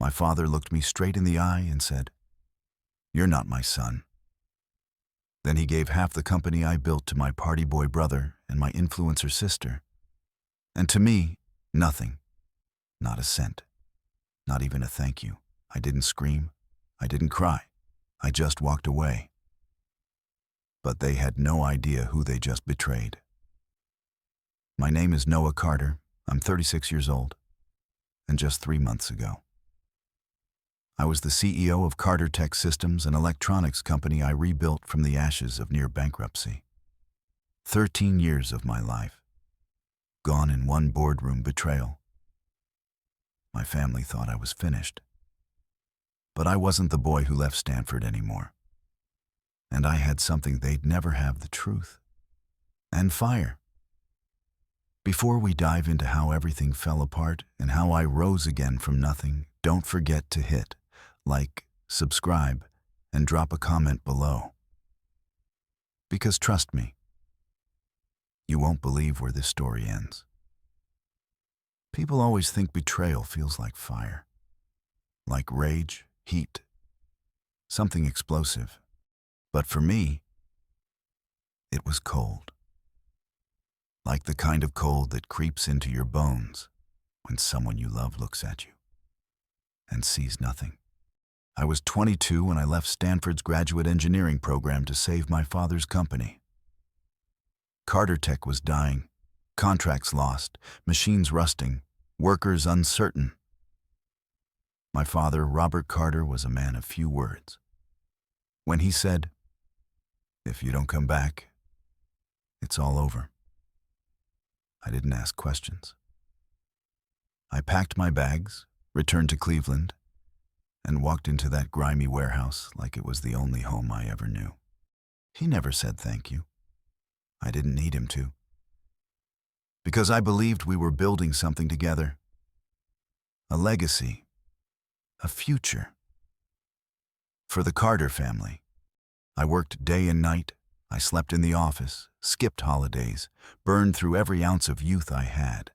My father looked me straight in the eye and said, "You're not my son." Then he gave half the company I built to my party boy brother and my influencer sister. And to me, nothing. Not a cent. Not even a thank you. I didn't scream. I didn't cry. I just walked away. But they had no idea who they just betrayed. My name is Noah Carter. I'm 36 years old. And just 3 months ago, I was the CEO of Carter Tech Systems, an electronics company I rebuilt from the ashes of near bankruptcy. 13 years of my life, gone in one boardroom betrayal. My family thought I was finished. But I wasn't the boy who left Stanford anymore. And I had something they'd never have: the truth. And fire. Before we dive into how everything fell apart and how I rose again from nothing, don't forget to hit like, subscribe, and drop a comment below. Because trust me, you won't believe where this story ends. People always think betrayal feels like fire, like rage, heat, something explosive. But for me, it was cold. Like the kind of cold that creeps into your bones when someone you love looks at you and sees nothing. I was 22 when I left Stanford's graduate engineering program to save my father's company. Carter Tech was dying, contracts lost, machines rusting, workers uncertain. My father, Robert Carter, was a man of few words. When he said, "If you don't come back, it's all over," I didn't ask questions. I packed my bags, returned to Cleveland, and walked into that grimy warehouse like it was the only home I ever knew. He never said thank you. I didn't need him to. Because I believed we were building something together. A legacy. A future. For the Carter family. I worked day and night. I slept in the office, skipped holidays, burned through every ounce of youth I had.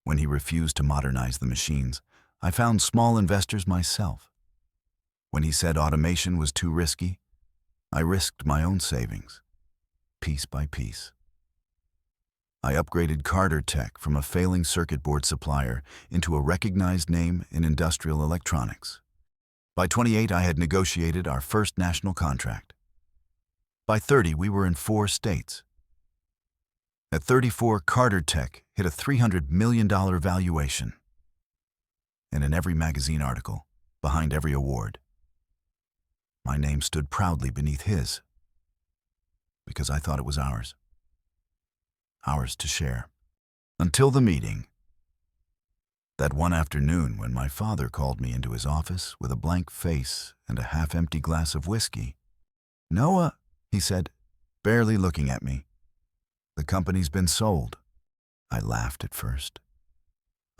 When he refused to modernize the machines, I found small investors myself. When he said automation was too risky, I risked my own savings, piece by piece. I upgraded Carter Tech from a failing circuit board supplier into a recognized name in industrial electronics. By 28, I had negotiated our first national contract. By 30, we were in 4 states. At 34, Carter Tech hit a $300 million valuation. And in every magazine article, behind every award, my name stood proudly beneath his, because I thought it was ours. Ours to share. Until the meeting. That one afternoon when my father called me into his office with a blank face and a half-empty glass of whiskey. "Noah," he said, barely looking at me, "the company's been sold." I laughed at first.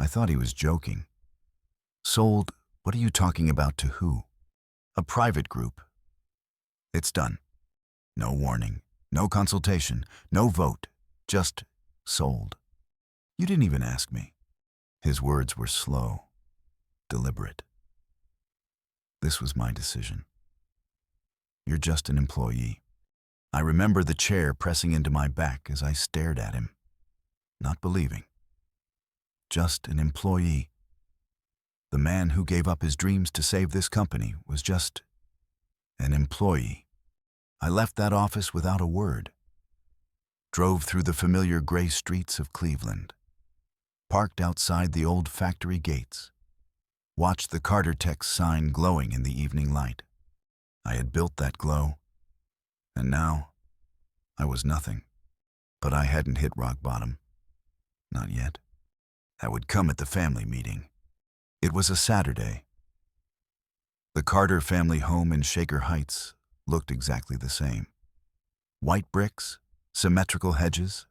I thought he was joking. "Sold? What are you talking about? To who?" "A private group. It's done. No warning, no consultation, no vote, just sold. You didn't even ask me." His words were slow, deliberate. This was my decision. "You're just an employee." I remember the chair pressing into my back as I stared at him, not believing. Just an employee. The man who gave up his dreams to save this company was just an employee. I left that office without a word. Drove through the familiar gray streets of Cleveland. Parked outside the old factory gates. Watched the Carter Tech sign glowing in the evening light. I had built that glow, and now I was nothing. But I hadn't hit rock bottom. Not yet. That would come at the family meeting. It was a Saturday. The Carter family home in Shaker Heights looked exactly the same. White bricks, symmetrical hedges,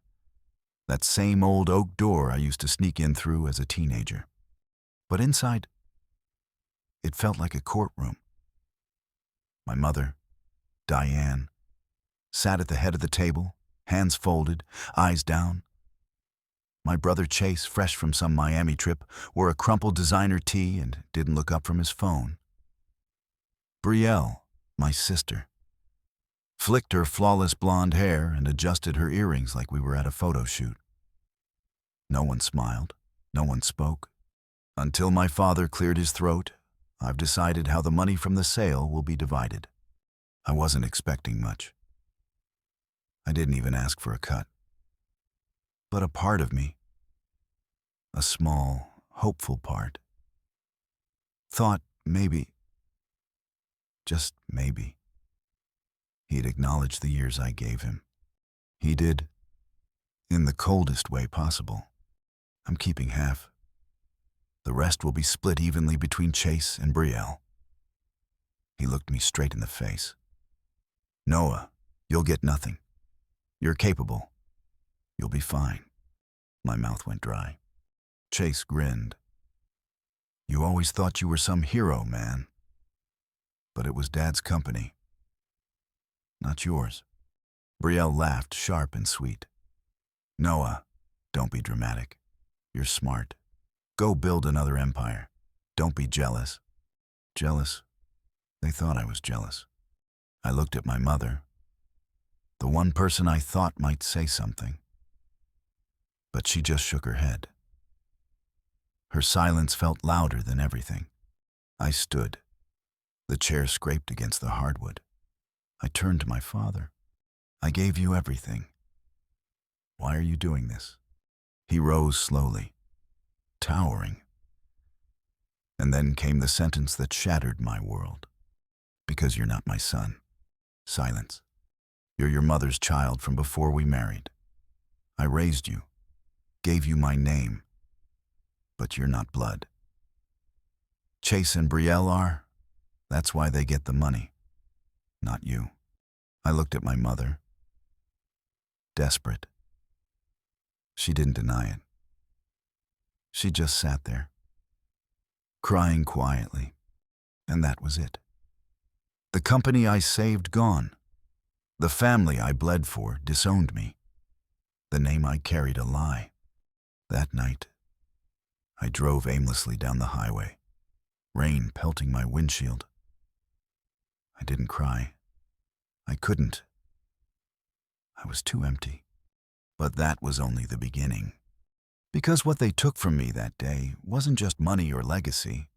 that same old oak door I used to sneak in through as a teenager. But inside, it felt like a courtroom. My mother, Diane, sat at the head of the table, hands folded, eyes down. My brother Chase, fresh from some Miami trip, wore a crumpled designer tee and didn't look up from his phone. Brielle, my sister, flicked her flawless blonde hair and adjusted her earrings like we were at a photo shoot. No one smiled, no one spoke. Until my father cleared his throat, I've decided how the money from the sale will be divided. I wasn't expecting much. I didn't even ask for a cut. But a part of me, a small, hopeful part, thought maybe, just maybe, he'd acknowledge the years I gave him. He did, in the coldest way possible. I'm keeping half. The rest will be split evenly between Chase and Brielle. He looked me straight in the face. Noah, you'll get nothing. You're capable. You'll be fine. My mouth went dry. Chase grinned. You always thought you were some hero, man. But it was Dad's company, not yours. Brielle laughed, sharp and sweet. Noah, don't be dramatic. You're smart. Go build another empire. Don't be jealous. Jealous? They thought I was jealous. I looked at my mother, the one person I thought might say something. But she just shook her head. Her silence felt louder than everything. I stood. The chair scraped against the hardwood. I turned to my father. I gave you everything. Why are you doing this? He rose slowly, towering. And then came the sentence that shattered my world. Because you're not my son. Silence. You're your mother's child from before we married. I raised you, gave you my name, but you're not blood. Chase and Brielle are. That's why they get the money, not you. I looked at my mother, desperate. She didn't deny it. She just sat there, crying quietly, and that was it. The company I saved gone. The family I bled for disowned me. The name I carried a lie. That night, I drove aimlessly down the highway, rain pelting my windshield. I didn't cry. I couldn't. I was too empty. But that was only the beginning. Because what they took from me that day wasn't just money or legacy.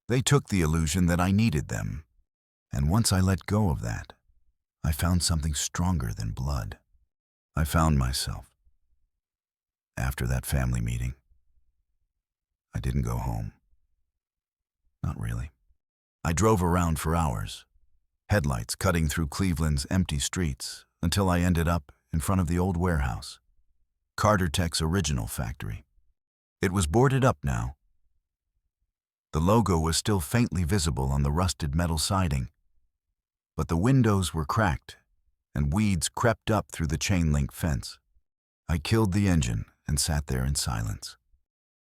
They took the illusion that I needed them. And once I let go of that, I found something stronger than blood. I found myself. After that family meeting, I didn't go home. Not really. I drove around for hours, headlights cutting through Cleveland's empty streets until I ended up in front of the old warehouse, Carter Tech's original factory. It was boarded up now. The logo was still faintly visible on the rusted metal siding, but the windows were cracked and weeds crept up through the chain-link fence. I killed the engine and sat there in silence.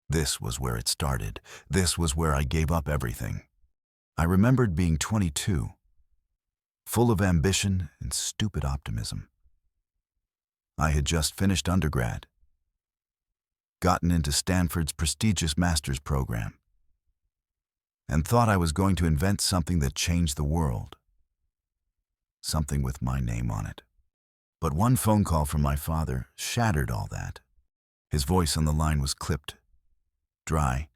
This was where it started. This was where I gave up everything. I remembered being 22, full of ambition and stupid optimism. I had just finished undergrad, gotten into Stanford's prestigious master's program, and thought I was going to invent something that changed the world. Something with my name on it. But one phone call from my father shattered all that. His voice on the line was clipped, dry.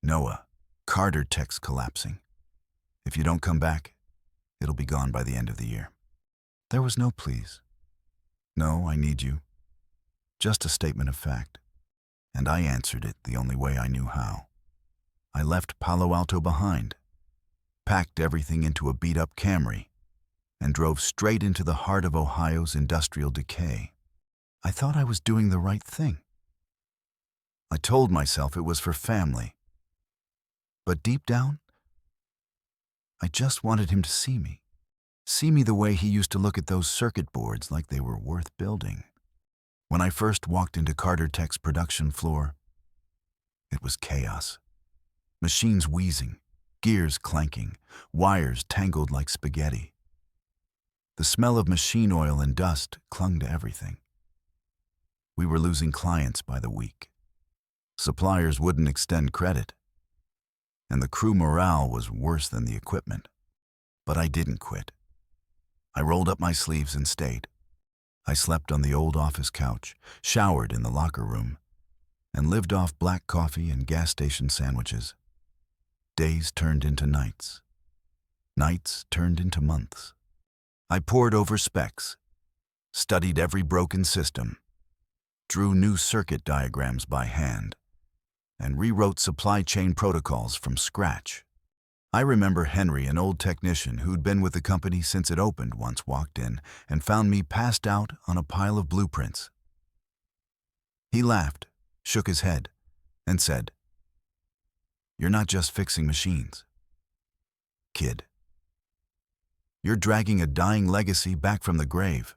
Noah, Carter Tech's collapsing. If you don't come back, it'll be gone by the end of the year. There was no please. No, I need you. Just a statement of fact. And I answered it the only way I knew how. I left Palo Alto behind, packed everything into a beat-up Camry, and drove straight into the heart of Ohio's industrial decay. I thought I was doing the right thing. I told myself it was for family. But deep down, I just wanted him to see me the way he used to look at those circuit boards like they were worth building. When I first walked into Carter Tech's production floor, it was chaos. Machines wheezing, gears clanking, wires tangled like spaghetti. The smell of machine oil and dust clung to everything. We were losing clients by the week. Suppliers wouldn't extend credit, and the crew morale was worse than the equipment. But I didn't quit. I rolled up my sleeves and stayed. I slept on the old office couch, showered in the locker room, and lived off black coffee and gas station sandwiches. Days turned into nights. Nights turned into months. I pored over specs, studied every broken system, drew new circuit diagrams by hand, and rewrote supply chain protocols from scratch. I remember Henry, an old technician who'd been with the company since it opened, once walked in and found me passed out on a pile of blueprints. He laughed, shook his head, and said, "You're not just fixing machines, kid. You're dragging a dying legacy back from the grave."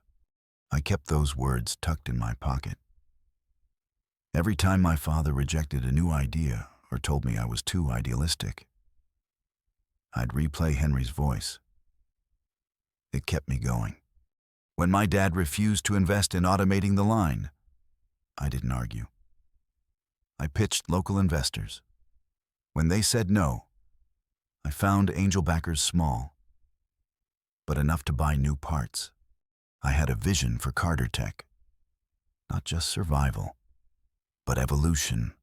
I kept those words tucked in my pocket. Every time my father rejected a new idea or told me I was too idealistic, I'd replay Henry's voice. It kept me going. When my dad refused to invest in automating the line, I didn't argue. I pitched local investors. When they said no, I found angel backers small, but enough to buy new parts. I had a vision for Carter Tech. Not just survival, but evolution.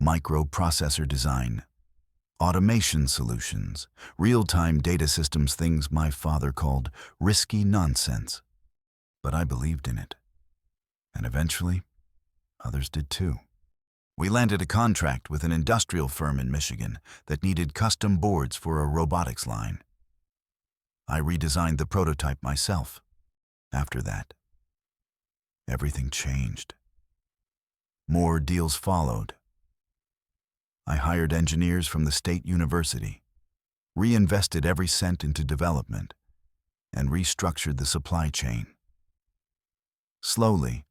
Microprocessor design, automation solutions, real-time data systems, things my father called risky nonsense. But I believed in it. And eventually, others did too. We landed a contract with an industrial firm in Michigan that needed custom boards for a robotics line. I redesigned the prototype myself. After that, everything changed. More deals followed. I hired engineers from the state university, reinvested every cent into development, and restructured the supply chain. Slowly,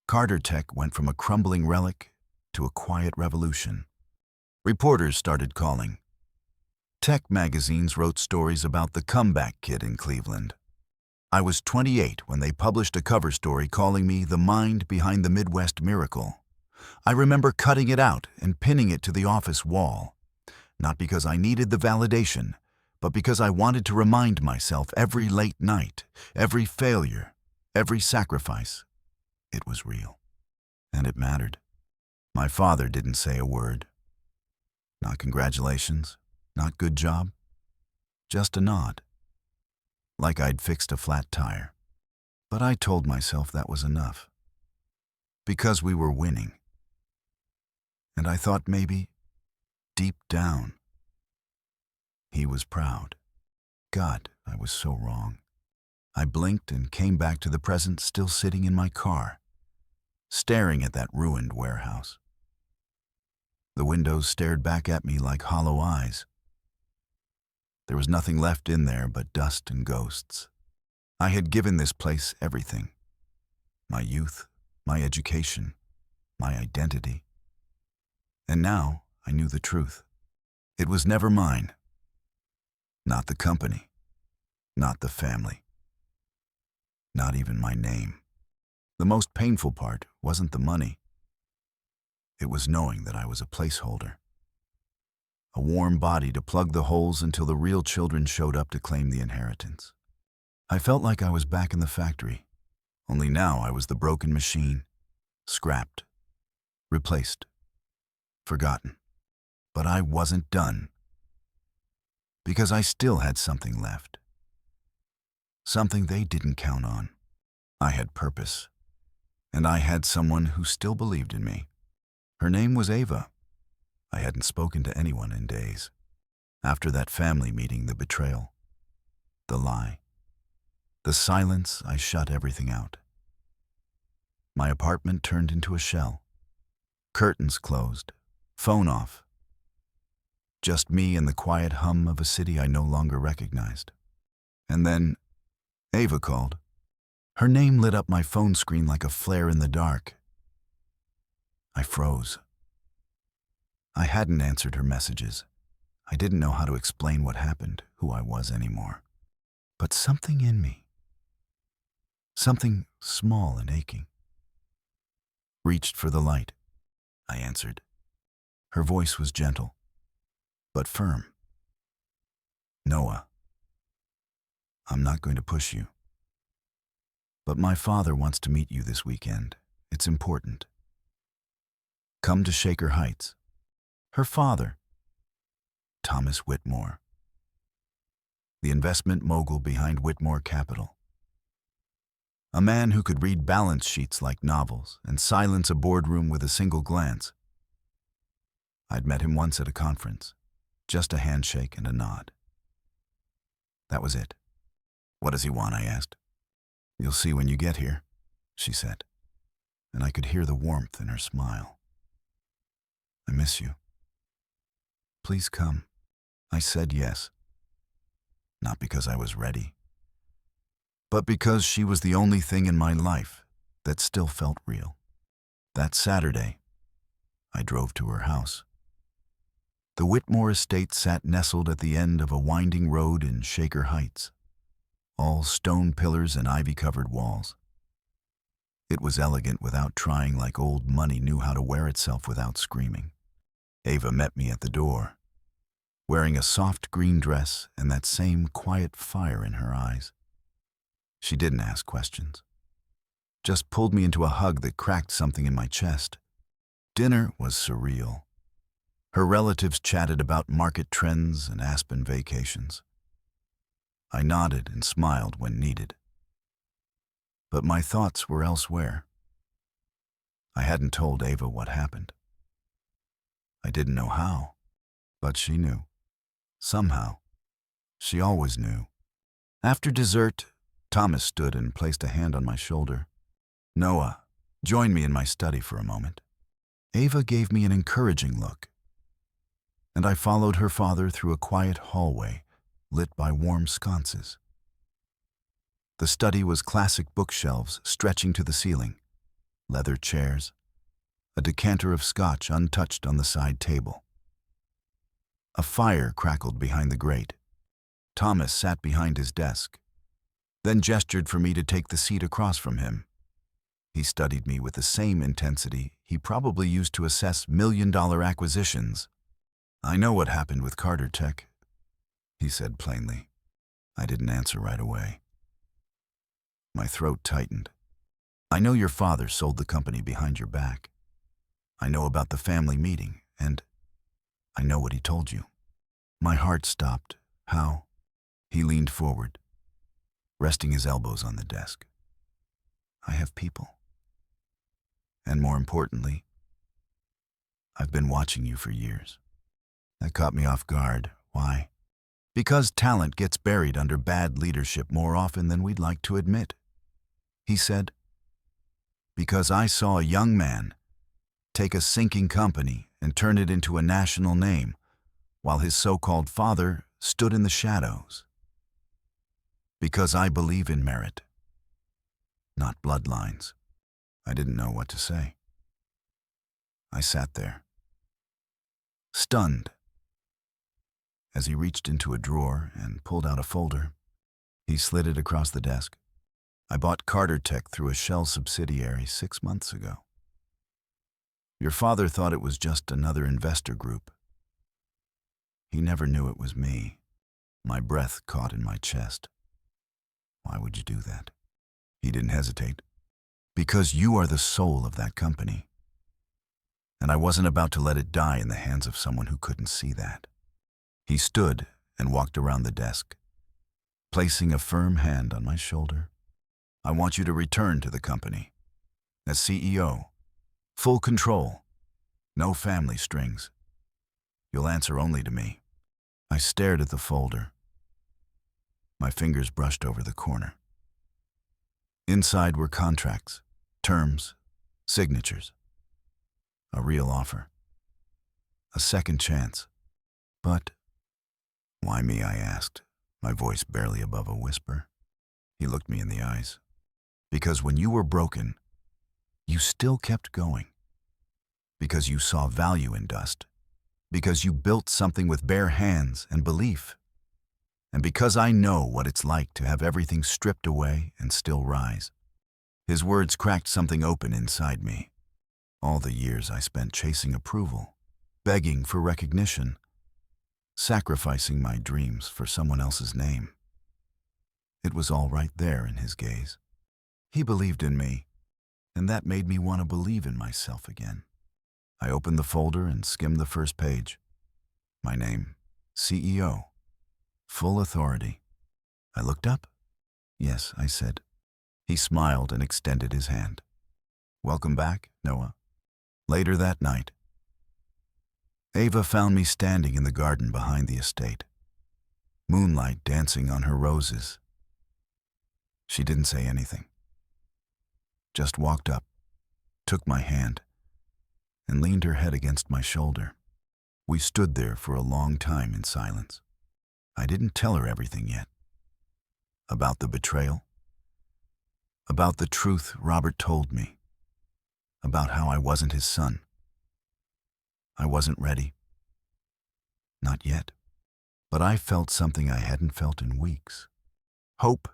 Carter Tech went from a crumbling relic to a quiet revolution. Reporters started calling. Tech magazines wrote stories about the comeback kid in Cleveland. I was 28 when they published a cover story calling me the mind behind the Midwest miracle. I remember cutting it out and pinning it to the office wall, not because I needed the validation, but because I wanted to remind myself every late night, every failure, every sacrifice, it was real. And it mattered. My father didn't say a word. Not congratulations, not good job, just a nod. Like I'd fixed a flat tire. But I told myself that was enough. Because we were winning. And I thought maybe, deep down, he was proud. God, I was so wrong. I blinked and came back to the present, still sitting in my car, staring at that ruined warehouse. The windows stared back at me like hollow eyes. There was nothing left in there but dust and ghosts. I had given this place everything. My youth, my education, my identity. And now I knew the truth. It was never mine. Not the company. Not the family. Not even my name. The most painful part wasn't the money. It was knowing that I was a placeholder. A warm body to plug the holes until the real children showed up to claim the inheritance. I felt like I was back in the factory, only now I was the broken machine, scrapped, replaced, forgotten. But I wasn't done, because I still had something left, something they didn't count on. I had purpose, and I had someone who still believed in me. Her name was Ava. I hadn't spoken to anyone in days. After that family meeting, the betrayal, the lie, the silence, I shut everything out. My apartment turned into a shell. Curtains closed, phone off. Just me and the quiet hum of a city I no longer recognized. And then Ava called. Her name lit up my phone screen like a flare in the dark. I froze. I hadn't answered her messages. I didn't know how to explain what happened, who I was anymore. But something in me, something small and aching, Reached for the light, I answered. Her voice was gentle, but firm. Noah, I'm not going to push you. But my father wants to meet you this weekend. It's important. Come to Shaker Heights. Her father, Thomas Whitmore, the investment mogul behind Whitmore Capital. A man who could read balance sheets like novels and silence a boardroom with a single glance. I'd met him once at a conference, just a handshake and a nod. That was it. What does he want? I asked. You'll see when you get here, she said, and I could hear the warmth in her smile. I miss you. Please come. I said yes. Not because I was ready, but because she was the only thing in my life that still felt real. That Saturday, I drove to her house. The Whitmore estate sat nestled at the end of a winding road in Shaker Heights, all stone pillars and ivy-covered walls. It was elegant without trying, like old money knew how to wear itself without screaming. Ava met me at the door, wearing a soft green dress and that same quiet fire in her eyes. She didn't ask questions, just pulled me into a hug that cracked something in my chest. Dinner was surreal. Her relatives chatted about market trends and Aspen vacations. I nodded and smiled when needed. But my thoughts were elsewhere. I hadn't told Ava what happened. I didn't know how, but she knew. Somehow. She always knew. After dessert, Thomas stood and placed a hand on my shoulder. Noah, join me in my study for a moment. Ava gave me an encouraging look, and I followed her father through a quiet hallway lit by warm sconces. The study was classic bookshelves stretching to the ceiling, leather chairs, a decanter of scotch untouched on the side table. A fire crackled behind the grate. Thomas sat behind his desk, then gestured for me to take the seat across from him. He studied me with the same intensity he probably used to assess million-dollar acquisitions. I know what happened with Carter Tech, he said plainly. I didn't answer right away. My throat tightened. I know your father sold the company behind your back. I know about the family meeting, and I know what he told you. My heart stopped. How? He leaned forward, resting his elbows on the desk. I have people. And more importantly, I've been watching you for years. That caught me off guard. Why? Because talent gets buried under bad leadership more often than we'd like to admit. He said, because I saw a young man take a sinking company and turn it into a national name, while his so-called father stood in the shadows. Because I believe in merit, not bloodlines. I didn't know what to say. I sat there, stunned. As he reached into a drawer and pulled out a folder, he slid it across the desk. I bought Carter Tech through a shell subsidiary 6 months ago. Your father thought it was just another investor group. He never knew it was me. My breath caught in my chest. Why would you do that? He didn't hesitate. Because you are the soul of that company. And I wasn't about to let it die in the hands of someone who couldn't see that. He stood and walked around the desk, placing a firm hand on my shoulder. I want you to return to the company. As CEO, full control, no family strings. You'll answer only to me. I stared at the folder. My fingers brushed over the corner. Inside were contracts, terms, signatures. A real offer. A second chance. But why me, I asked, my voice barely above a whisper. He looked me in the eyes. Because when you were broken, you still kept going. Because you saw value in dust. Because you built something with bare hands and belief. And because I know what it's like to have everything stripped away and still rise. His words cracked something open inside me. All the years I spent chasing approval, begging for recognition, sacrificing my dreams for someone else's name. It was all right there in his gaze. He believed in me, and that made me want to believe in myself again. I opened the folder and skimmed the first page. My name, CEO, full authority. I looked up. Yes, I said. He smiled and extended his hand. Welcome back, Noah. Later that night, Ava found me standing in the garden behind the estate, moonlight dancing on her roses. She didn't say anything, just walked up, took my hand, and leaned her head against my shoulder. We stood there for a long time in silence. I didn't tell her everything yet. About the betrayal, about the truth Robert told me, about how I wasn't his son. I wasn't ready. Not yet. But I felt something I hadn't felt in weeks. Hope,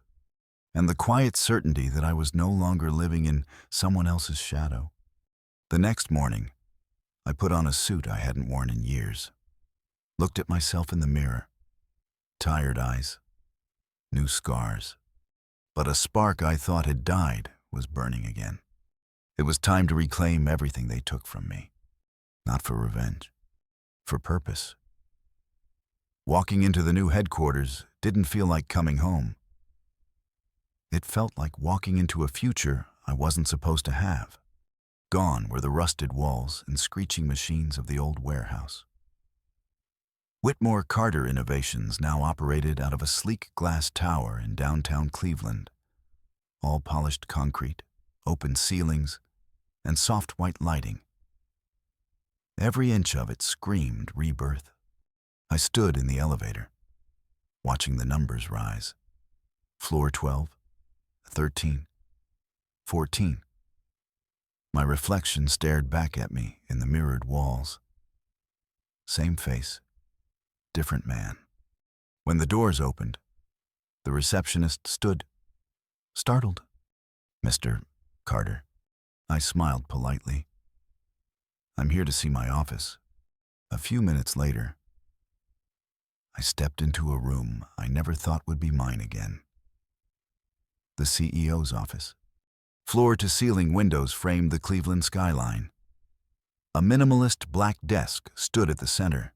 and the quiet certainty that I was no longer living in someone else's shadow. The next morning, I put on a suit I hadn't worn in years, looked at myself in the mirror. Tired eyes, new scars, but a spark I thought had died was burning again. It was time to reclaim everything they took from me. Not for revenge, for purpose. Walking into the new headquarters didn't feel like coming home. It felt like walking into a future I wasn't supposed to have. Gone were the rusted walls and screeching machines of the old warehouse. Whitmore Carter Innovations now operated out of a sleek glass tower in downtown Cleveland. All polished concrete, open ceilings, and soft white lighting. Every inch of it screamed rebirth. I stood in the elevator, watching the numbers rise. Floor 12, 13, 14. My reflection stared back at me in the mirrored walls. Same face, different man. When the doors opened, the receptionist stood, startled. Mr. Carter. I smiled politely. I'm here to see my office. A few minutes later, I stepped into a room I never thought would be mine again. The CEO's office. Floor-to-ceiling windows framed the Cleveland skyline. A minimalist black desk stood at the center.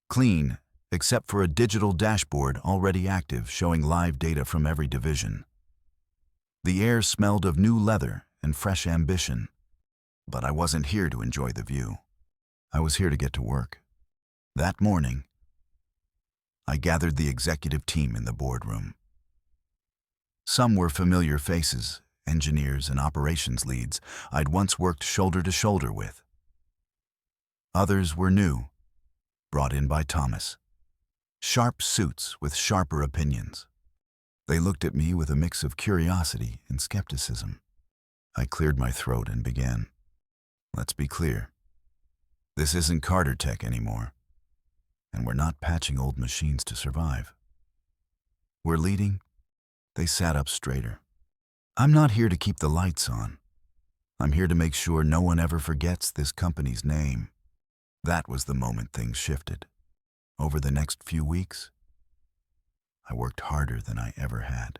Clean, except for a digital dashboard already active showing live data from every division. The air smelled of new leather and fresh ambition. But I wasn't here to enjoy the view. I was here to get to work. That morning, I gathered the executive team in the boardroom. Some were familiar faces, engineers and operations leads I'd once worked shoulder to shoulder with. Others were new, brought in by Thomas. Sharp suits with sharper opinions. They looked at me with a mix of curiosity and skepticism. I cleared my throat and began. Let's be clear. This isn't Carter Tech anymore, and we're not patching old machines to survive. We're leading. They sat up straighter. I'm not here to keep the lights on. I'm here to make sure no one ever forgets this company's name. That was the moment things shifted. Over the next few weeks, I worked harder than I ever had.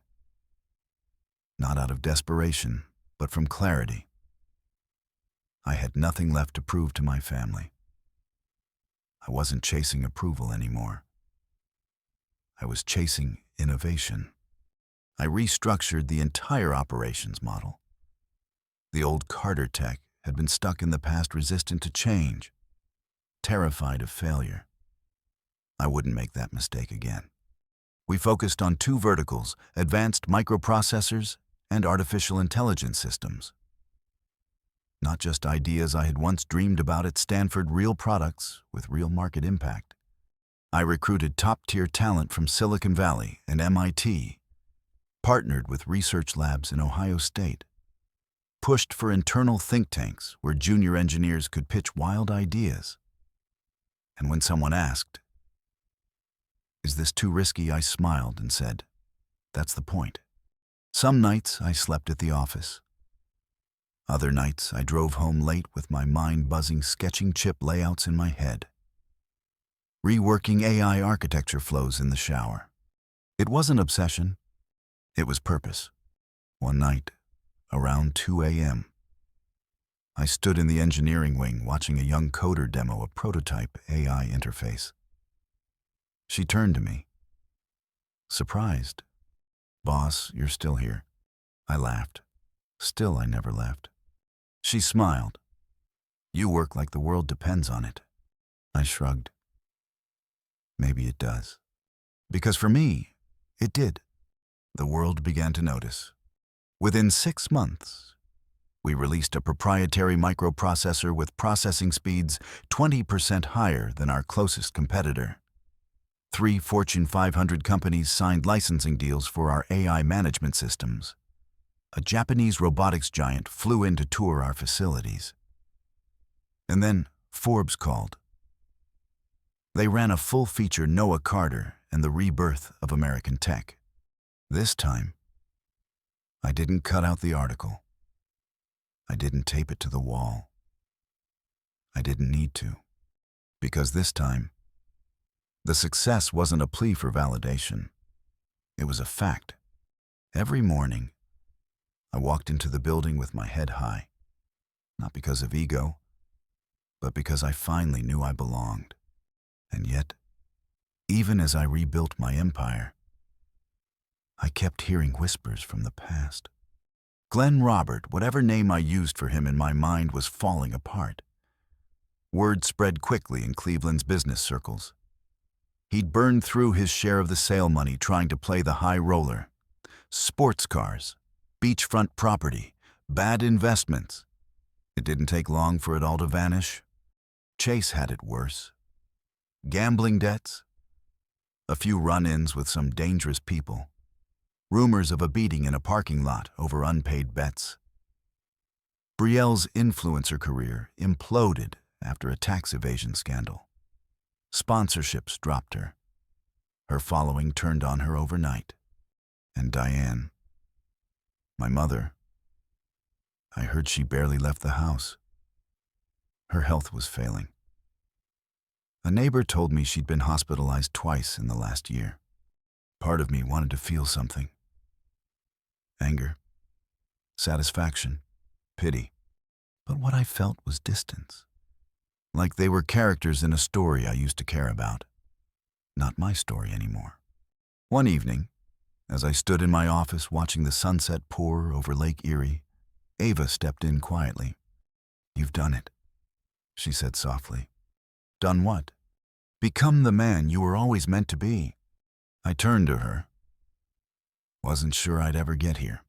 Not out of desperation, but from clarity. I had nothing left to prove to my family. I wasn't chasing approval anymore. I was chasing innovation. I restructured the entire operations model. The old Carter Tech had been stuck in the past, resistant to change, terrified of failure. I wouldn't make that mistake again. We focused on two verticals: advanced microprocessors and artificial intelligence systems. Not just ideas I had once dreamed about at Stanford, real products with real market impact. I recruited top-tier talent from Silicon Valley and MIT, partnered with research labs in Ohio State, pushed for internal think tanks where junior engineers could pitch wild ideas. And when someone asked, "Is this too risky?" I smiled and said, "That's the point." Some nights I slept at the office. Other nights, I drove home late with my mind buzzing, sketching chip layouts in my head, reworking AI architecture flows in the shower. It wasn't obsession, it was purpose. One night, around 2 a.m., I stood in the engineering wing watching a young coder demo a prototype AI interface. She turned to me, surprised. "Boss, you're still here." I laughed. Still, I never left. She smiled. "You work like the world depends on it." I shrugged. Maybe it does. Because for me, it did. The world began to notice. Within 6 months, we released a proprietary microprocessor with processing speeds 20% higher than our closest competitor. 3 Fortune 500 companies signed licensing deals for our AI management systems. A Japanese robotics giant flew in to tour our facilities. And then Forbes called. They ran a full-feature Noah Carter and the rebirth of American tech. This time, I didn't cut out the article. I didn't tape it to the wall. I didn't need to. Because this time, the success wasn't a plea for validation. It was a fact. Every morning, I walked into the building with my head high. Not because of ego, but because I finally knew I belonged. And yet, even as I rebuilt my empire, I kept hearing whispers from the past. Glenn Robert, whatever name I used for him in my mind, was falling apart. Word spread quickly in Cleveland's business circles. He'd burned through his share of the sale money trying to play the high roller. Sports cars, beachfront property, bad investments. It didn't take long for it all to vanish. Chase had it worse. Gambling debts, a few run-ins with some dangerous people, rumors of a beating in a parking lot over unpaid bets. Brielle's influencer career imploded after a tax evasion scandal. Sponsorships dropped her. Her following turned on her overnight. And Diane, my mother, I heard she barely left the house. Her health was failing. A neighbor told me she'd been hospitalized twice in the last year. Part of me wanted to feel something. Anger, satisfaction, pity. But what I felt was distance. Like they were characters in a story I used to care about. Not my story anymore. One evening, as I stood in my office watching the sunset pour over Lake Erie, Ava stepped in quietly. "You've done it," she said softly. "Done what?" "Become the man you were always meant to be." I turned to her. "Wasn't sure I'd ever get here."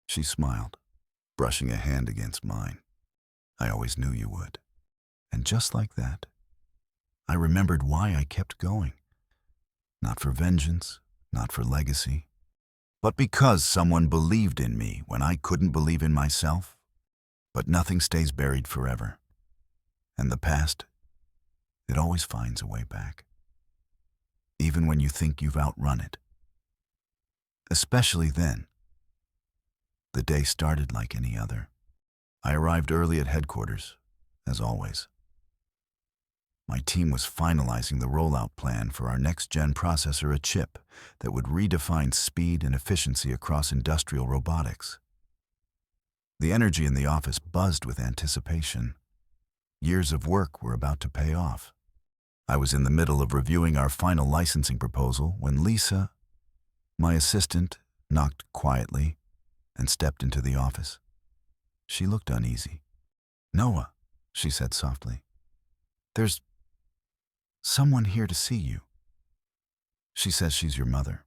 She smiled, brushing a hand against mine. "I always knew you would." And just like that, I remembered why I kept going. Not for vengeance, not for legacy, but because someone believed in me when I couldn't believe in myself. But nothing stays buried forever. And the past, it always finds a way back. Even when you think you've outrun it. Especially then. The day started like any other. I arrived early at headquarters, as always. My team was finalizing the rollout plan for our next-gen processor, a chip that would redefine speed and efficiency across industrial robotics. The energy in the office buzzed with anticipation. Years of work were about to pay off. I was in the middle of reviewing our final licensing proposal when Lisa, my assistant, knocked quietly and stepped into the office. She looked uneasy. "Noah," she said softly, "there's someone here to see you. She says she's your mother."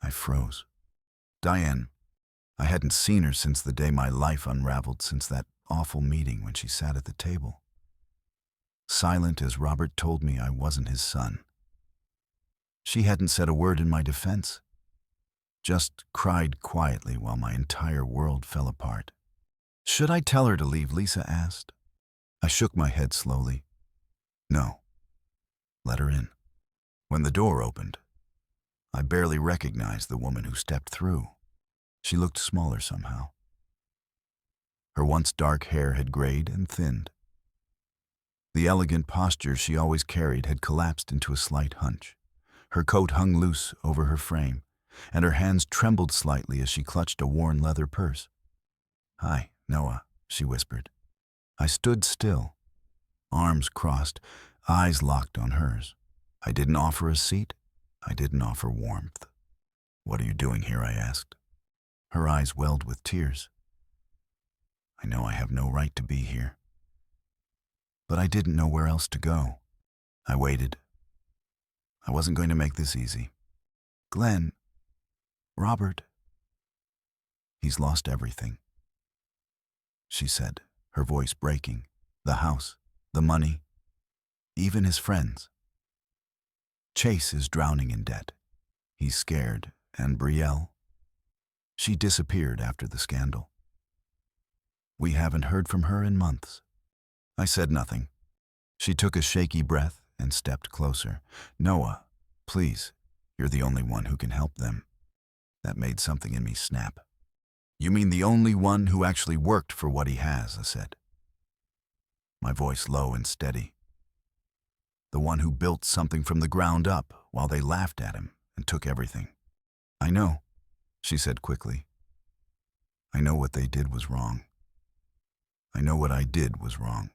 I froze. Diane. I hadn't seen her since the day my life unraveled, since that awful meeting when she sat at the table. Silent as Robert told me I wasn't his son. She hadn't said a word in my defense, just cried quietly while my entire world fell apart. "Should I tell her to leave?" Lisa asked. I shook my head slowly. "No. Let her in." When the door opened, I barely recognized the woman who stepped through. She looked smaller somehow. Her once dark hair had grayed and thinned. The elegant posture she always carried had collapsed into a slight hunch. Her coat hung loose over her frame, and her hands trembled slightly as she clutched a worn leather purse. "Hi, Noah," she whispered. I stood still, arms crossed, eyes locked on hers. I didn't offer a seat. I didn't offer warmth. "What are you doing here?" I asked. Her eyes welled with tears. "I know I have no right to be here, but I didn't know where else to go." I waited. I wasn't going to make this easy. "Glenn, Robert, he's lost everything," she said, her voice breaking. "The house, the money, even his friends. Chase is drowning in debt. He's scared, and Brielle, she disappeared after the scandal. We haven't heard from her in months." I said nothing. She took a shaky breath and stepped closer. "Noah, please, you're the only one who can help them." That made something in me snap. "You mean the only one who actually worked for what he has," I said, my voice low and steady. "The one who built something from the ground up while they laughed at him and took everything." "I know," she said quickly. "I know what they did was wrong. I know what I did was wrong."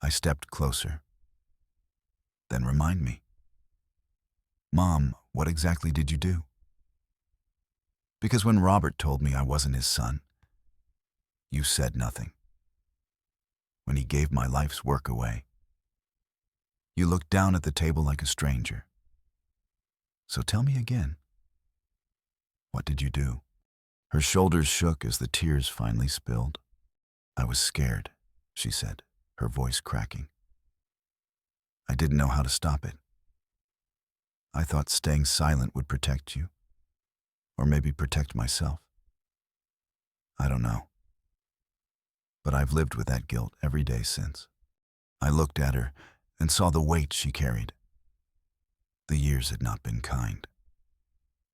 I stepped closer. "Then remind me. Mom, what exactly did you do?" "Because when Robert told me I wasn't his son, you said nothing. When he gave my life's work away, you looked down at the table like a stranger. So tell me again. What did you do?" Her shoulders shook as the tears finally spilled. "I was scared," she said, her voice cracking. "I didn't know how to stop it. I thought staying silent would protect you, or maybe protect myself. I don't know. But I've lived with that guilt every day since." I looked at her and saw the weight she carried. The years had not been kind.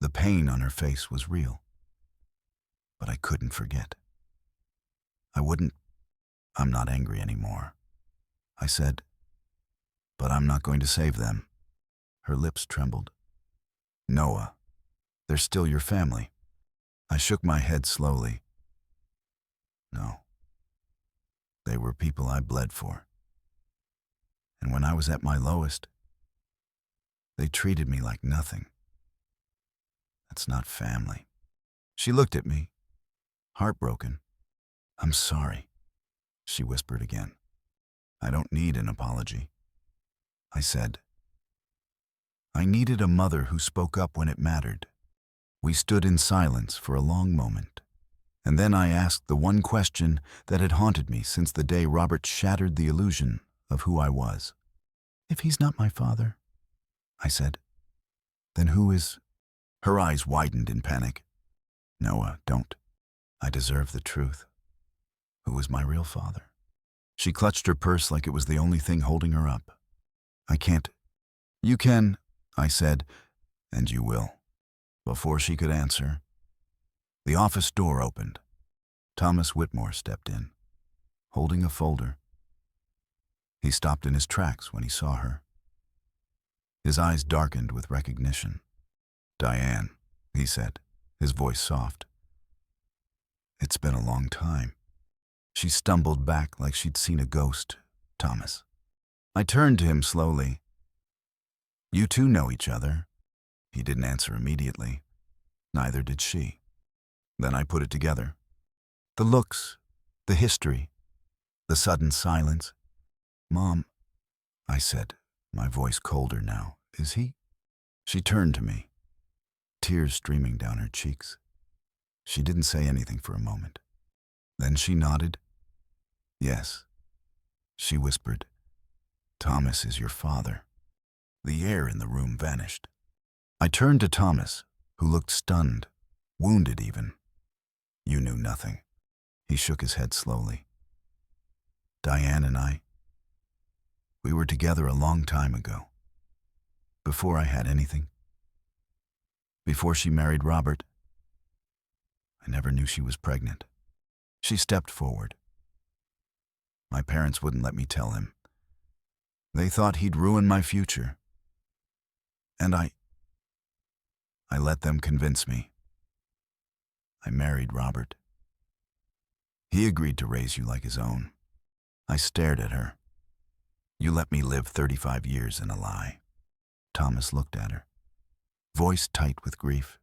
The pain on her face was real. But I couldn't forget. "I'm not angry anymore," I said. "But I'm not going to save them." Her lips trembled. "Noah, they're still your family." I shook my head slowly. "No. They were people I bled for. And when I was at my lowest, they treated me like nothing. That's not family." She looked at me, heartbroken. "I'm sorry," she whispered again. "I don't need an apology." I said, "I needed a mother who spoke up when it mattered." We stood in silence for a long moment, and then I asked the one question that had haunted me since the day Robert shattered the illusion of who I was. "If he's not my father," I said, "then who is—" Her eyes widened in panic. "Noah, don't. I deserve the truth. Who is my real father?" She clutched her purse like it was the only thing holding her up. "I can't." "You can," I said, "and you will." Before she could answer, the office door opened. Thomas Whitmore stepped in, holding a folder. He stopped in his tracks when he saw her. His eyes darkened with recognition. "Diane," he said, his voice soft. "It's been a long time." She stumbled back like she'd seen a ghost. "Thomas." I turned to him slowly. "You two know each other." He didn't answer immediately. Neither did she. Then I put it together. The looks, the history, the sudden silence. "Mom," I said, my voice colder now, "is he—" She turned to me, tears streaming down her cheeks. She didn't say anything for a moment. Then she nodded. "Yes," she whispered. "Thomas is your father." The air in the room vanished. I turned to Thomas, who looked stunned, wounded even. "You knew nothing." He shook his head slowly. "Diane and I, we were together a long time ago. Before I had anything. Before she married Robert. I never knew she was pregnant. She stepped forward. My parents wouldn't let me tell him. They thought he'd ruin my future. And I let them convince me. I married Robert. He agreed to raise you like his own. I stared at her. You let me live 35 years in a lie. Thomas looked at her, voice tight with grief.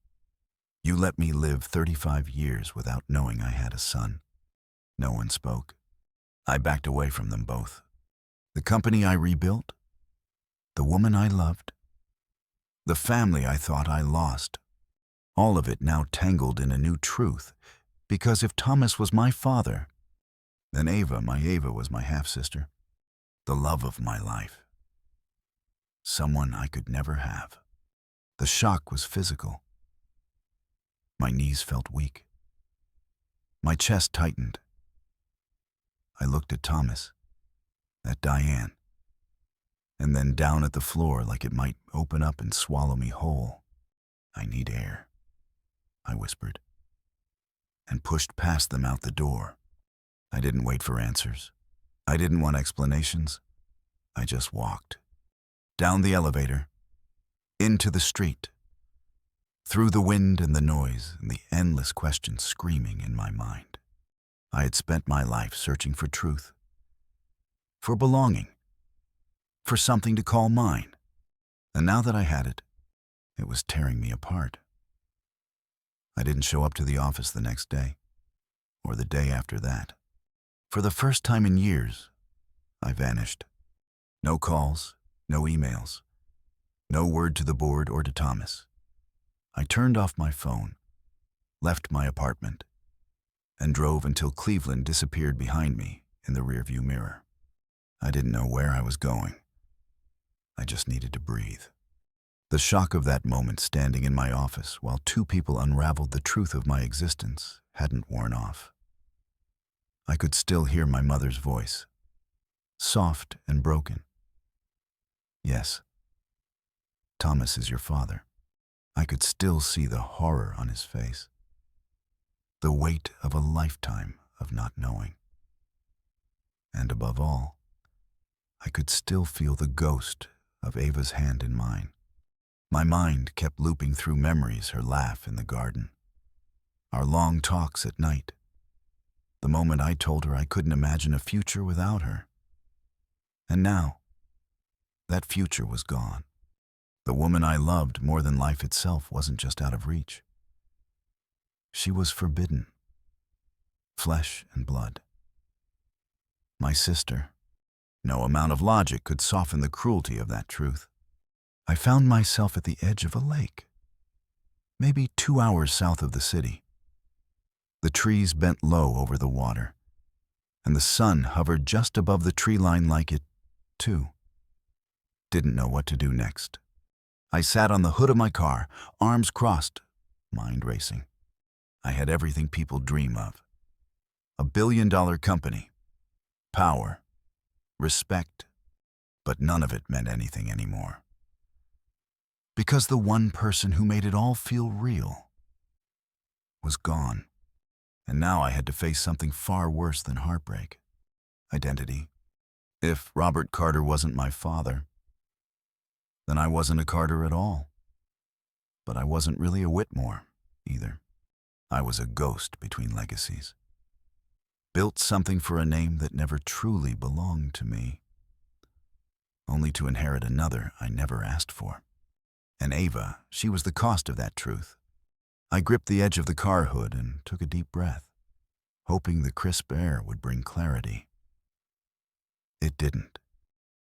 You let me live 35 years without knowing I had a son. No one spoke. I backed away from them both. The company I rebuilt, the woman I loved, the family I thought I lost, all of it now tangled in a new truth, because if Thomas was my father, then my Ava was my half-sister, the love of my life, someone I could never have. The shock was physical. My knees felt weak. My chest tightened. I looked at Thomas, at Diane, and then down at the floor like it might open up and swallow me whole. I need air, I whispered, and pushed past them out the door. I didn't wait for answers. I didn't want explanations. I just walked. Down the elevator, into the street, through the wind and the noise and the endless questions screaming in my mind. I had spent my life searching for truth, for belonging, for something to call mine. And now that I had it, it was tearing me apart. I didn't show up to the office the next day, or the day after that. For the first time in years, I vanished. No calls, no emails, no word to the board or to Thomas. I turned off my phone, left my apartment, and drove until Cleveland disappeared behind me in the rearview mirror. I didn't know where I was going. I just needed to breathe. The shock of that moment standing in my office while two people unraveled the truth of my existence hadn't worn off. I could still hear my mother's voice, soft and broken. Yes, Thomas is your father. I could still see the horror on his face, the weight of a lifetime of not knowing. And above all, I could still feel the ghost of Ava's hand in mine. My mind kept looping through memories, her laugh in the garden, our long talks at night, the moment I told her I couldn't imagine a future without her. And now, that future was gone. The woman I loved more than life itself wasn't just out of reach. She was forbidden, flesh and blood. My sister. No amount of logic could soften the cruelty of that truth. I found myself at the edge of a lake, maybe 2 hours south of the city. The trees bent low over the water, and the sun hovered just above the tree line like it, too. Didn't know what to do next. I sat on the hood of my car, arms crossed, mind racing. I had everything people dream of. $1 billion company, power, respect, but none of it meant anything anymore. Because the one person who made it all feel real was gone. And now I had to face something far worse than heartbreak. Identity. If Robert Carter wasn't my father, then I wasn't a Carter at all. But I wasn't really a Whitmore, either. I was a ghost between legacies. Built something for a name that never truly belonged to me, only to inherit another I never asked for. And Ava, she was the cost of that truth. I gripped the edge of the car hood and took a deep breath, hoping the crisp air would bring clarity. It didn't.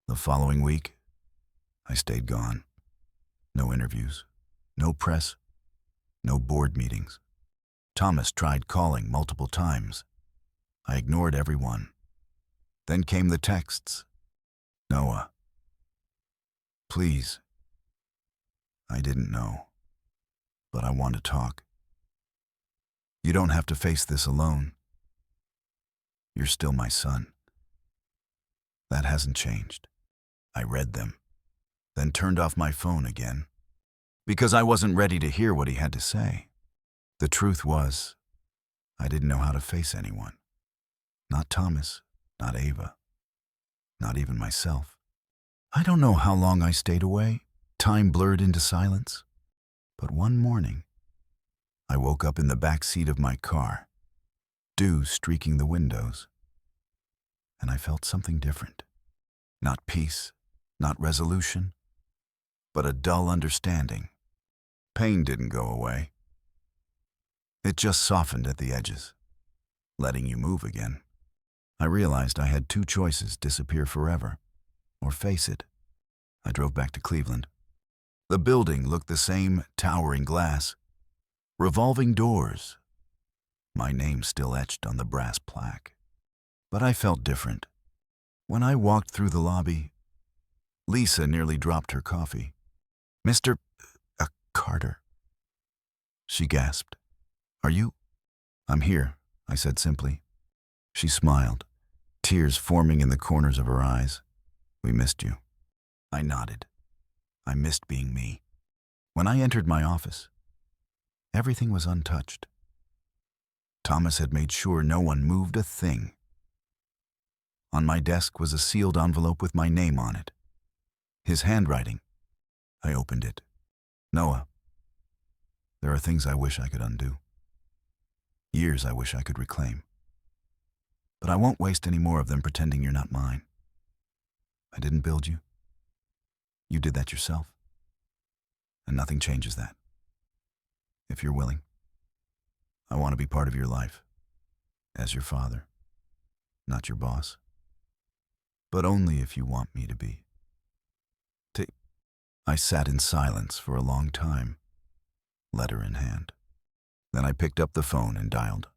The following week, I stayed gone. No interviews, no press, no board meetings. Thomas tried calling multiple times. I ignored everyone. Then came the texts. Noah, please. I didn't know, but I want to talk. You don't have to face this alone. You're still my son. That hasn't changed. I read them, then turned off my phone again, because I wasn't ready to hear what he had to say. The truth was, I didn't know how to face anyone. Not Thomas, not Ava, not even myself. I don't know how long I stayed away. Time blurred into silence. But one morning, I woke up in the back seat of my car, dew streaking the windows, and I felt something different. Not peace, not resolution, but a dull understanding. Pain didn't go away. It just softened at the edges, letting you move again. I realized I had two choices: disappear forever, or face it. I drove back to Cleveland. The building looked the same, towering glass, revolving doors, my name still etched on the brass plaque. But I felt different. When I walked through the lobby, Lisa nearly dropped her coffee. "Mr. Carter," she gasped. "Are you?" "I'm here," I said simply. She smiled, tears forming in the corners of her eyes. "We missed you." I nodded. I missed being me. When I entered my office, everything was untouched. Thomas had made sure no one moved a thing. On my desk was a sealed envelope with my name on it. His handwriting. I opened it. "Noah, there are things I wish I could undo. Years I wish I could reclaim. But I won't waste any more of them pretending you're not mine. I didn't build you. You did that yourself. And nothing changes that. If you're willing, I want to be part of your life. As your father. Not your boss. But only if you want me to be." I sat in silence for a long time, letter in hand. Then I picked up the phone and dialed.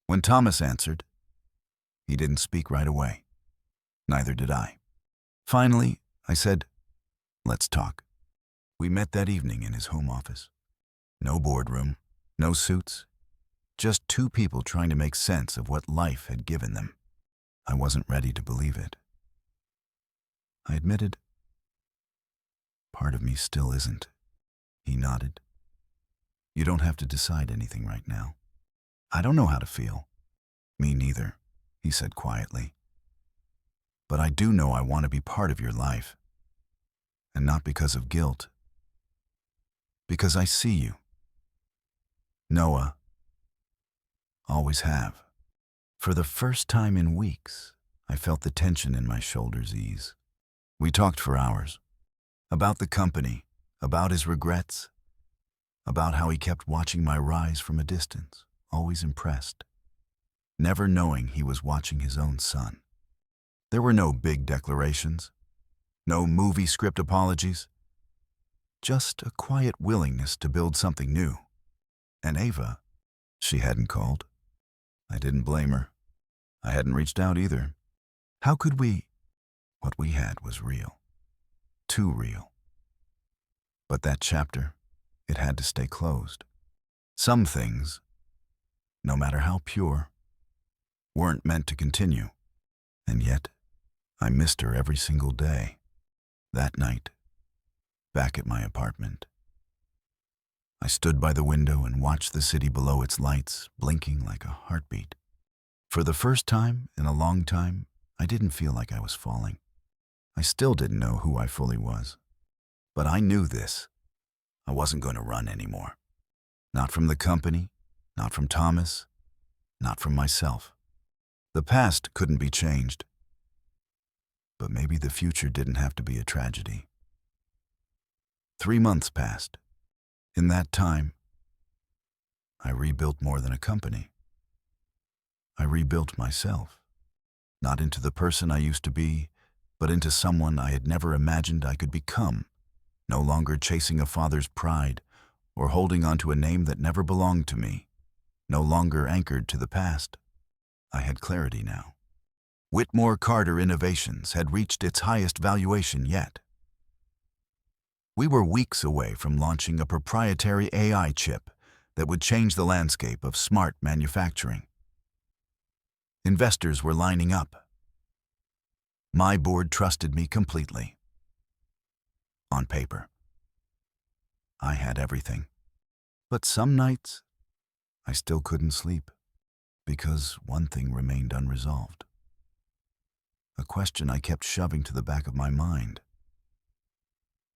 When Thomas answered, he didn't speak right away. Neither did I. Finally, I said, "Let's talk." We met that evening in his home office. No boardroom, no suits, just two people trying to make sense of what life had given them. I wasn't ready to believe it. I admitted, "Part of me still isn't." He nodded. "You don't have to decide anything right now. I don't know how to feel." "Me neither," he said quietly. "But I do know I want to be part of your life. And not because of guilt. Because I see you. Noah. Always have." For the first time in weeks, I felt the tension in my shoulders ease. We talked for hours. About the company, about his regrets, about how he kept watching my rise from a distance, always impressed, never knowing he was watching his own son. There were no big declarations, no movie script apologies, just a quiet willingness to build something new. And Ava, she hadn't called. I didn't blame her. I hadn't reached out either. How could we? What we had was real. Too real. But that chapter, it had to stay closed. Some things, no matter how pure, weren't meant to continue. And yet, I missed her every single day. That night, back at my apartment, I stood by the window and watched the city below its lights, blinking like a heartbeat. For the first time in a long time, I didn't feel like I was falling. I still didn't know who I fully was. But I knew this. I wasn't going to run anymore. Not from the company, not from Thomas, not from myself. The past couldn't be changed. But maybe the future didn't have to be a tragedy. 3 months passed. In that time, I rebuilt more than a company. I rebuilt myself. Not into the person I used to be, but into someone I had never imagined I could become, no longer chasing a father's pride or holding onto a name that never belonged to me, no longer anchored to the past. I had clarity now. Whitmore Carter Innovations had reached its highest valuation yet. We were weeks away from launching a proprietary AI chip that would change the landscape of smart manufacturing. Investors were lining up. My board trusted me completely. On paper, I had everything. But some nights, I still couldn't sleep. because one thing remained unresolved. A question I kept shoving to the back of my mind.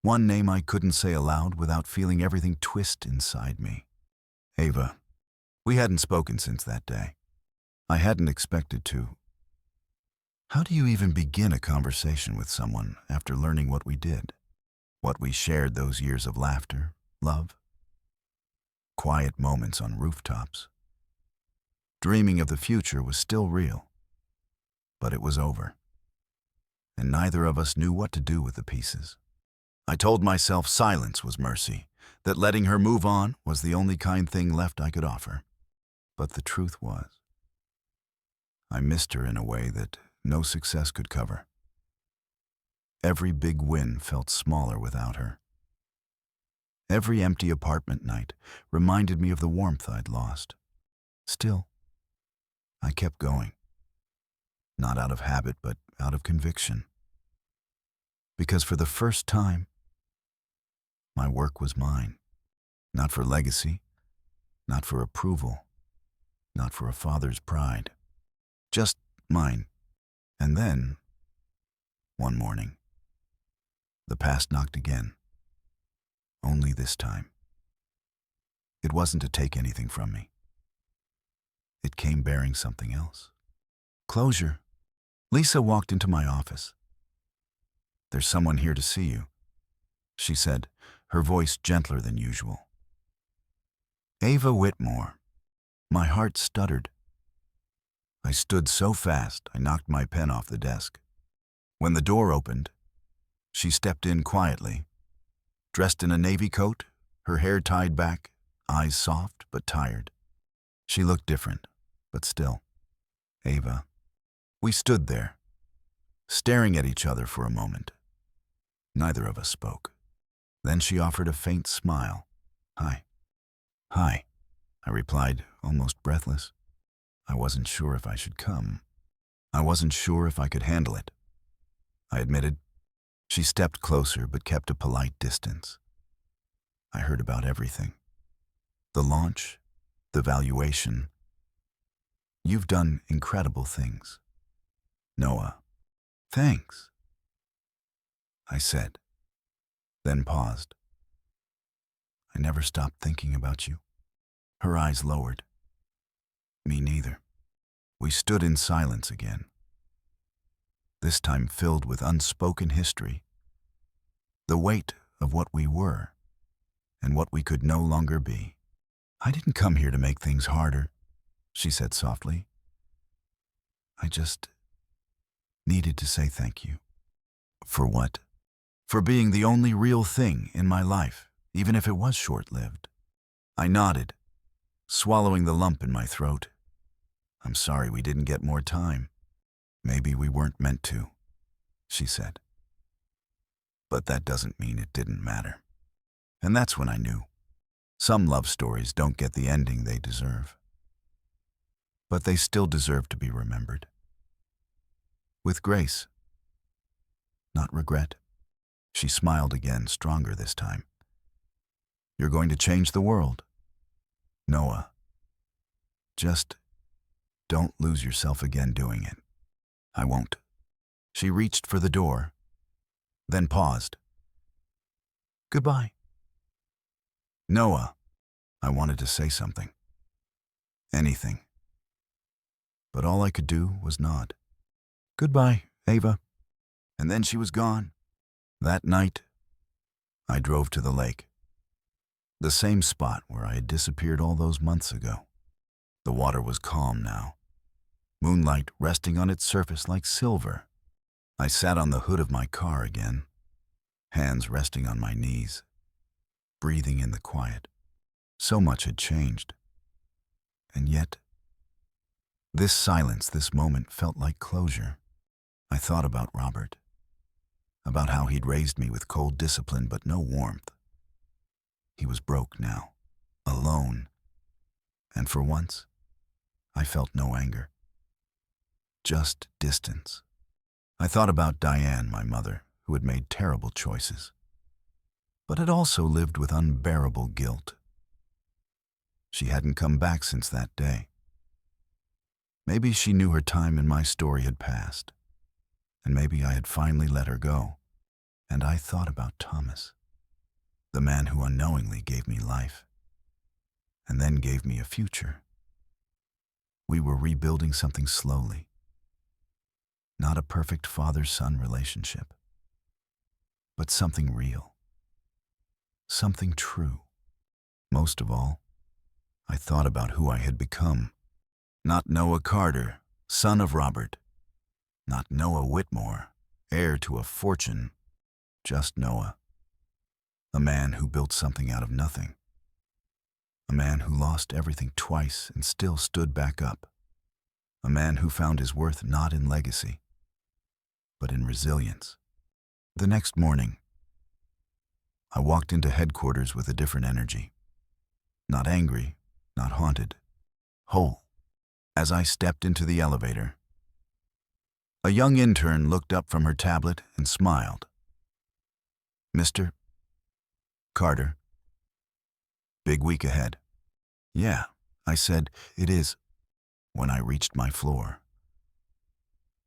One name I couldn't say aloud without feeling everything twist inside me. Ava. We hadn't spoken since that day. I hadn't expected to. How do you even begin a conversation with someone after learning what we did? What we shared those years of laughter, love, quiet moments on rooftops. Dreaming of the future was still real, but it was over. And neither of us knew what to do with the pieces. I told myself silence was mercy, that letting her move on was the only kind thing left I could offer. But the truth was, I missed her in a way that no success could cover. Every big win felt smaller without her. Every empty apartment night reminded me of the warmth I'd lost. Still, I kept going. Not out of habit, but out of conviction. Because for the first time, my work was mine. Not for legacy, not for approval, not for a father's pride. Just mine. And then, one morning, the past knocked again. Only this time. It wasn't to take anything from me. It came bearing something else. Closure. Lisa walked into my office. "There's someone here to see you," she said, her voice gentler than usual. Ava Whitmore. My heart stuttered. I stood so fast I knocked my pen off the desk. When the door opened, she stepped in quietly, dressed in a navy coat, her hair tied back, eyes soft but tired. She looked different, but still. Ava. We stood there, staring at each other for a moment. Neither of us spoke. Then she offered a faint smile. "Hi." "Hi," I replied, almost breathless. I wasn't sure if I should come. I wasn't sure if I could handle it, I admitted. She stepped closer but kept a polite distance. I heard about everything. The launch, the valuation. You've done incredible things. Noah. Thanks, I said, then paused. I never stopped thinking about you. Her eyes lowered. Me neither. We stood in silence again. This time filled with unspoken history. The weight of what we were and what we could no longer be. "I didn't come here to make things harder," she said softly. "I just needed to say thank you." "For what?" "For being the only real thing in my life, even if it was short-lived." I nodded, swallowing the lump in my throat. "I'm sorry we didn't get more time." "Maybe we weren't meant to," she said. "But that doesn't mean it didn't matter." And that's when I knew. Some love stories don't get the ending they deserve. But they still deserve to be remembered. With grace, not regret. She smiled again, stronger this time. "You're going to change the world, Noah. Just don't lose yourself again doing it." "I won't." She reached for the door, then paused. "Goodbye." "Noah." I wanted to say something. Anything. But all I could do was nod. "Goodbye, Ava." And then she was gone. That night, I drove to the lake. The same spot where I had disappeared all those months ago. The water was calm now, moonlight resting on its surface like silver. I sat on the hood of my car again, hands resting on my knees, breathing in the quiet. So much had changed. And yet, this silence, this moment felt like closure. I thought about Robert, about how he'd raised me with cold discipline but no warmth. He was broke now, alone, and for once, I felt no anger. Just distance. I thought about Diane, my mother, who had made terrible choices, but had also lived with unbearable guilt. She hadn't come back since that day. Maybe she knew her time in my story had passed, and maybe I had finally let her go. And I thought about Thomas, the man who unknowingly gave me life, and then gave me a future. We were rebuilding something slowly, not a perfect father-son relationship, but something real, something true. Most of all, I thought about who I had become. Not Noah Carter, son of Robert. Not Noah Whitmore, heir to a fortune. Just Noah. A man who built something out of nothing. A man who lost everything twice and still stood back up. A man who found his worth not in legacy, but in resilience. The next morning, I walked into headquarters with a different energy. Not angry, not haunted, whole. As I stepped into the elevator, a young intern looked up from her tablet and smiled. "Mr. Carter, big week ahead." "Yeah," I said, "it is." When I reached my floor,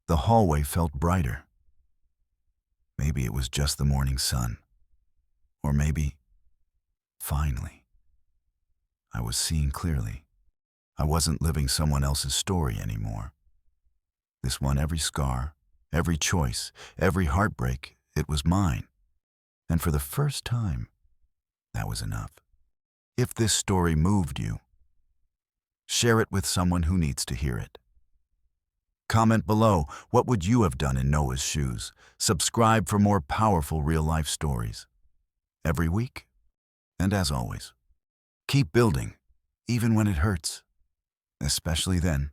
the hallway felt brighter. Maybe it was just the morning sun. Or maybe, finally, I was seeing clearly. I wasn't living someone else's story anymore. This one, every scar, every choice, every heartbreak, it was mine. And for the first time, that was enough. If this story moved you, share it with someone who needs to hear it. Comment below, what would you have done in Noah's shoes? Subscribe for more powerful real-life stories. Every week, and as always, keep building, even when it hurts. Especially then.